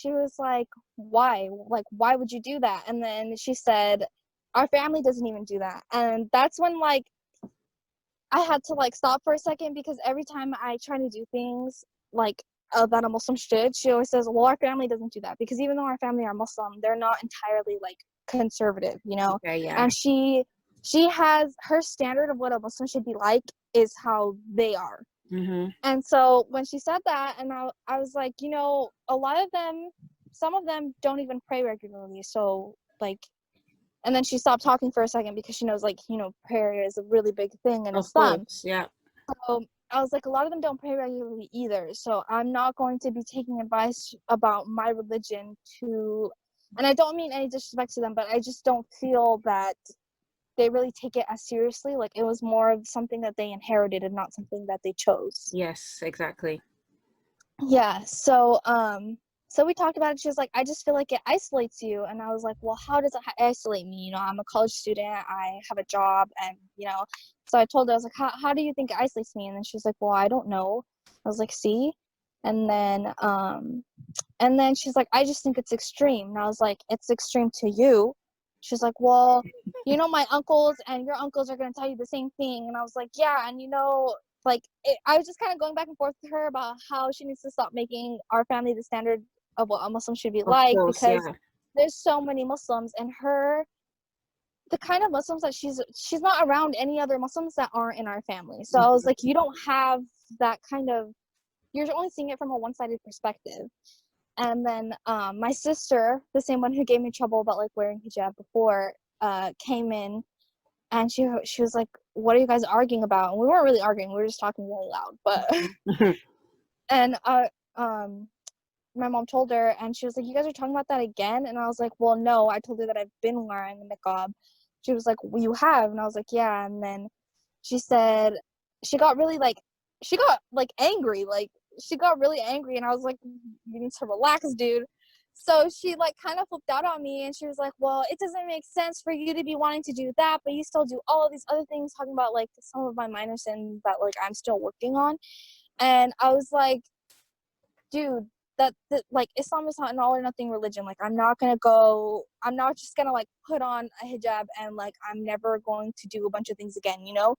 she was like, why? Like, why would you do that? And then she said, our family doesn't even do that. And that's when, like, I had to, like, stop for a second, because every time I try to do things, like, that a Muslim should, she always says, well, our family doesn't do that. Because even though our family are Muslim, they're not entirely, like, conservative, you know? Okay, yeah. And she has her standard of what a Muslim should be like is how they are. Mm-hmm. And so when she said that, and I was like, you know, a lot of them, some of them don't even pray regularly. So, like, and then she stopped talking for a second, because she knows, like, you know, prayer is a really big thing in Of Islam. course, yeah. So I was like, a lot of them don't pray regularly either. So I'm not going to be taking advice about my religion to, and I don't mean any disrespect to them, but I just don't feel that they really take it as seriously. Like, it was more of something that they inherited and not something that they chose. Yes, exactly. Yeah. So we talked about it. She was like, I just feel like it isolates you. And I was like, well, how does it isolate me? You know, I'm a college student, I have a job, and, you know, so I told her, I was like, how do you think it isolates me? And then she was like, well, I don't know. I was like, see? And then she's like, I just think it's extreme. And I was like, it's extreme to you? She's like, well, you know, my uncles and your uncles are going to tell you the same thing. And I was like, yeah. And, you know, like, I was just kind of going back and forth with her about how she needs to stop making our family the standard of what a Muslim should be Of like, course, because yeah. there's so many Muslims, and the kind of Muslims that she's not around any other Muslims that aren't in our family. So I was like, you don't have that kind of, you're only seeing it from a one-sided perspective. And then my sister, the same one who gave me trouble about, like, wearing hijab before, came in, and she was like, what are you guys arguing about? And we weren't really arguing, we were just talking really loud. But and my mom told her, and she was like, you guys are talking about that again? And I was like, well, no, I told her that I've been wearing a niqab. She was like, well, you have? And I was like, yeah. And then she said, she got really, like, angry. Like, she got really angry, and I was like, you need to relax, dude. So she, like, kind of flipped out on me, and she was like, well, it doesn't make sense for you to be wanting to do that, but you still do all of these other things, talking about, like, some of my minor sins that, like, I'm still working on. And I was like, dude, that like, Islam is not an all or nothing religion. Like, I'm not just gonna, like, put on a hijab and, like, I'm never going to do a bunch of things again, you know?